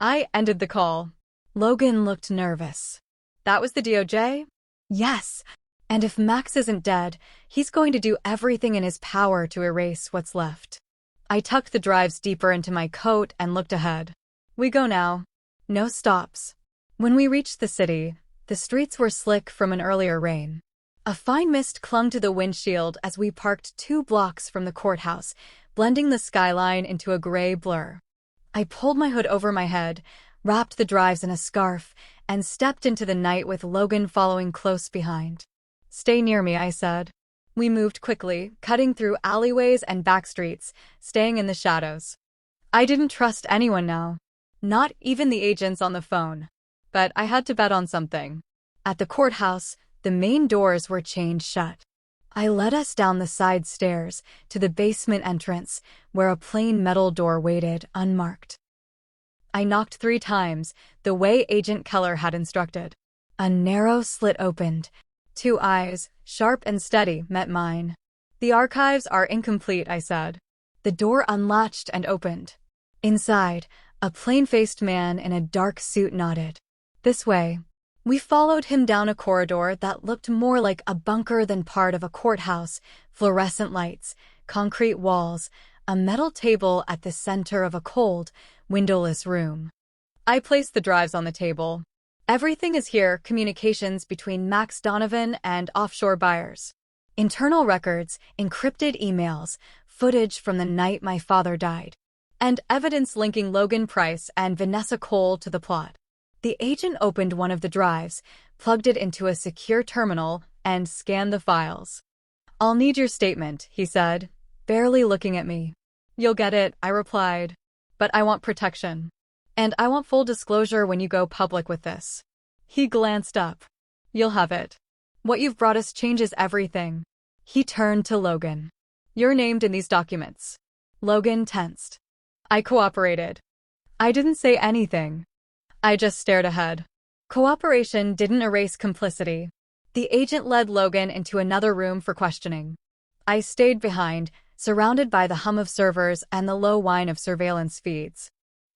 [SPEAKER 1] I ended the call. Logan looked nervous. That was the DOJ? Yes. And if Max isn't dead, he's going to do everything in his power to erase what's left. I tucked the drives deeper into my coat and looked ahead. We go now. No stops. When we reached the city, the streets were slick from an earlier rain. A fine mist clung to the windshield as we parked 2 blocks from the courthouse, blending the skyline into a gray blur. I pulled my hood over my head, wrapped the drives in a scarf, and stepped into the night with Logan following close behind. Stay near me, I said. We moved quickly, cutting through alleyways and back streets, staying in the shadows. I didn't trust anyone now. Not even the agents on the phone. But I had to bet on something. At the courthouse, the main doors were chained shut. I led us down the side stairs to the basement entrance, where a plain metal door waited, unmarked. I knocked 3 times, the way Agent Keller had instructed. A narrow slit opened. 2 eyes, sharp and steady, met mine. The archives are incomplete, I said. The door unlatched and opened. Inside, a plain-faced man in a dark suit nodded. This way. We followed him down a corridor that looked more like a bunker than part of a courthouse, fluorescent lights, concrete walls, a metal table at the center of a cold, windowless room. I placed the drives on the table. Everything is here, communications between Max Donovan and offshore buyers. Internal records, encrypted emails, footage from the night my father died, and evidence linking Logan Price and Vanessa Cole to the plot. The agent opened one of the drives, plugged it into a secure terminal, and scanned the files. I'll need your statement, he said, barely looking at me. You'll get it, I replied. But I want protection. And I want full disclosure when you go public with this. He glanced up. You'll have it. What you've brought us changes everything. He turned to Logan. You're named in these documents. Logan tensed. I cooperated. I didn't say anything. I just stared ahead. Cooperation didn't erase complicity. The agent led Logan into another room for questioning. I stayed behind, surrounded by the hum of servers and the low whine of surveillance feeds.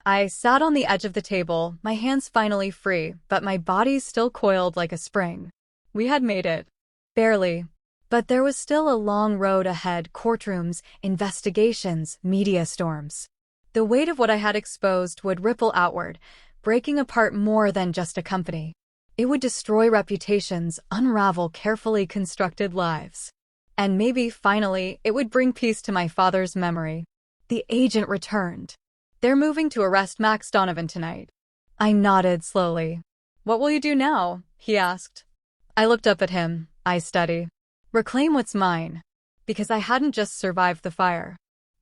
[SPEAKER 1] I sat on the edge of the table, my hands finally free, but my body still coiled like a spring. We had made it. Barely. But there was still a long road ahead, courtrooms, investigations, media storms. The weight of what I had exposed would ripple outward, breaking apart more than just a company. It would destroy reputations, unravel carefully constructed lives. And maybe, finally, it would bring peace to my father's memory. The agent returned. They're moving to arrest Max Donovan tonight. I nodded slowly. What will you do now? He asked. I looked up at him, eyes steady. Reclaim what's mine. Because I hadn't just survived the fire.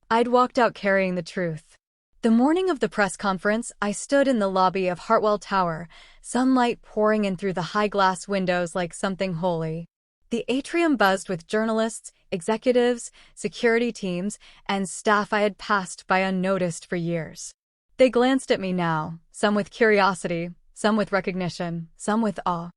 [SPEAKER 1] I'd walked out carrying the truth. The morning of the press conference, I stood in the lobby of Hartwell Tower, sunlight pouring in through the high glass windows like something holy. The atrium buzzed with journalists, executives, security teams, and staff I had passed by unnoticed for years. They glanced at me now, some with curiosity, some with recognition, some with awe.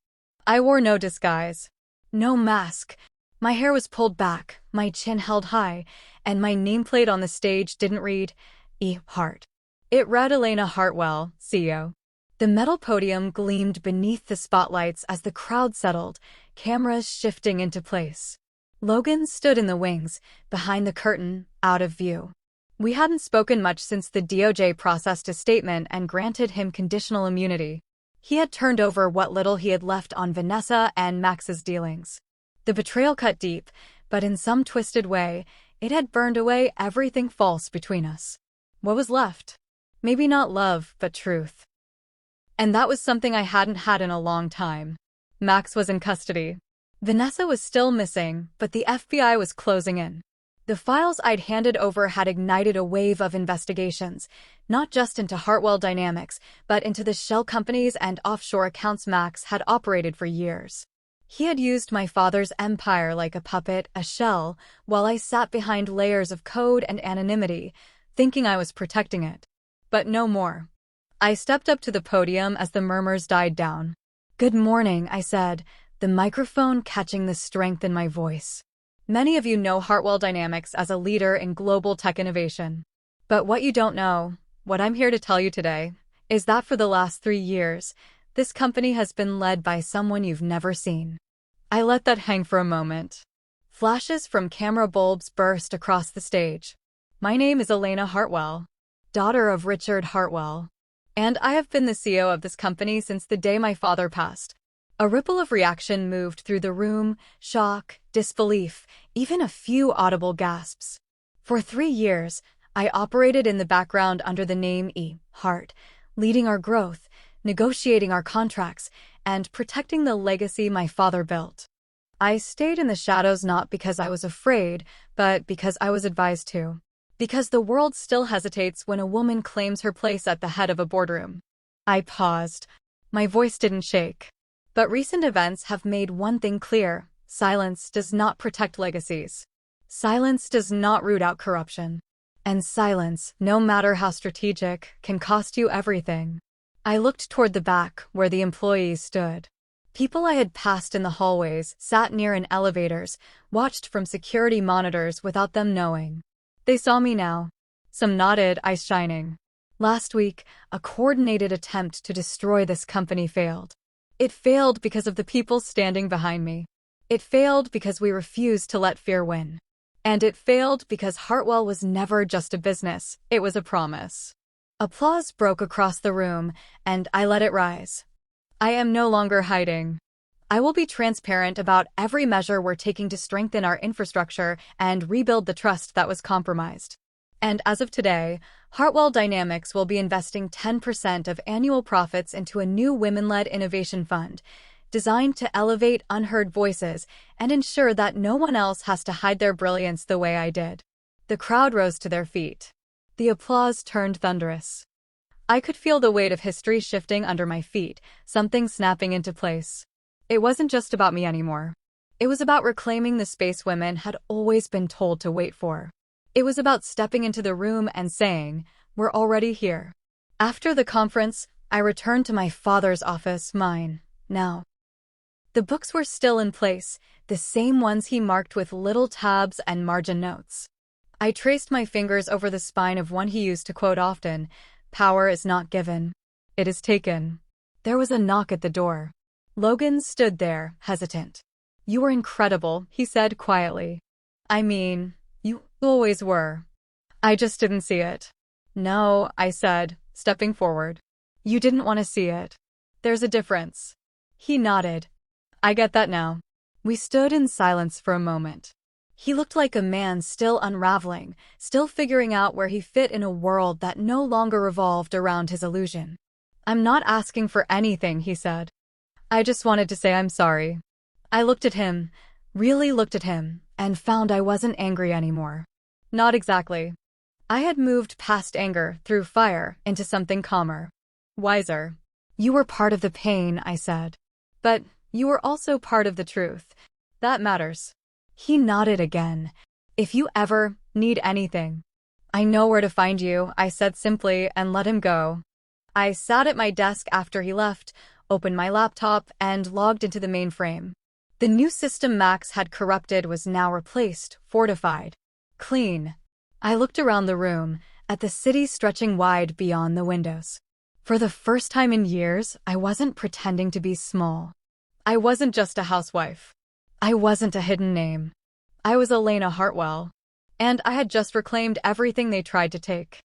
[SPEAKER 1] I wore no disguise. No mask. My hair was pulled back, my chin held high, and my nameplate on the stage didn't read E. Hart. It read Elena Hartwell, CEO. The metal podium gleamed beneath the spotlights as the crowd settled, cameras shifting into place. Logan stood in the wings, behind the curtain, out of view. We hadn't spoken much since the DOJ processed a statement and granted him conditional immunity. He had turned over what little he had left on Vanessa and Max's dealings. The betrayal cut deep, but in some twisted way, it had burned away everything false between us. What was left? Maybe not love, but truth. And that was something I hadn't had in a long time. Max was in custody. Vanessa was still missing, but the FBI was closing in. The files I'd handed over had ignited a wave of investigations, not just into Hartwell Dynamics, but into the shell companies and offshore accounts Max had operated for years. He had used my father's empire like a puppet, a shell, while I sat behind layers of code and anonymity, thinking I was protecting it. But no more. I stepped up to the podium as the murmurs died down. "Good morning," I said, the microphone catching the strength in my voice. Many of you know Hartwell Dynamics as a leader in global tech innovation. But what you don't know, what I'm here to tell you today, is that for the last 3 years, this company has been led by someone you've never seen. I let that hang for a moment. Flashes from camera bulbs burst across the stage. My name is Elena Hartwell, daughter of Richard Hartwell. And I have been the CEO of this company since the day my father passed. A ripple of reaction moved through the room, shock, disbelief, even a few audible gasps. For 3 years, I operated in the background under the name E. Hart, leading our growth, negotiating our contracts, and protecting the legacy my father built. I stayed in the shadows not because I was afraid, but because I was advised to. Because the world still hesitates when a woman claims her place at the head of a boardroom. I paused. My voice didn't shake. But recent events have made one thing clear: silence does not protect legacies. Silence does not root out corruption. And silence, no matter how strategic, can cost you everything. I looked toward the back, where the employees stood. People I had passed in the hallways, sat near in elevators, watched from security monitors without them knowing. They saw me now. Some nodded, eyes shining. Last week, a coordinated attempt to destroy this company failed. It failed because of the people standing behind me. It failed because we refused to let fear win. And it failed because Hartwell was never just a business, it was a promise. Applause broke across the room, and I let it rise. I am no longer hiding. I will be transparent about every measure we're taking to strengthen our infrastructure and rebuild the trust that was compromised. And as of today, Hartwell Dynamics will be investing 10% of annual profits into a new women-led innovation fund, designed to elevate unheard voices and ensure that no one else has to hide their brilliance the way I did. The crowd rose to their feet. The applause turned thunderous. I could feel the weight of history shifting under my feet, something snapping into place. It wasn't just about me anymore. It was about reclaiming the space women had always been told to wait for. It was about stepping into the room and saying, "We're already here." After the conference, I returned to my father's office, mine, now. The books were still in place, the same ones he marked with little tabs and margin notes. I traced my fingers over the spine of one he used to quote often: "Power is not given, it is taken." There was a knock at the door. Logan stood there, hesitant. "You were incredible," he said quietly. "I mean, you always were. I just didn't see it." "No," I said, stepping forward. "You didn't want to see it. There's a difference." He nodded. "I get that now." We stood in silence for a moment. He looked like a man still unraveling, still figuring out where he fit in a world that no longer revolved around his illusion. "I'm not asking for anything," he said. "I just wanted to say I'm sorry." I looked at him, really looked at him, and found I wasn't angry anymore. Not exactly. I had moved past anger, through fire, into something calmer. Wiser. "You were part of the pain," I said. "But you were also part of the truth. That matters." He nodded again. "If you ever need anything, I know where to find you," I said simply, and let him go. I sat at my desk after he left, opened my laptop, and logged into the mainframe. The new system Max had corrupted was now replaced, fortified, clean. I looked around the room, at the city stretching wide beyond the windows. For the first time in years, I wasn't pretending to be small. I wasn't just a housewife. I wasn't a hidden name. I was Elena Hartwell. And I had just reclaimed everything they tried to take.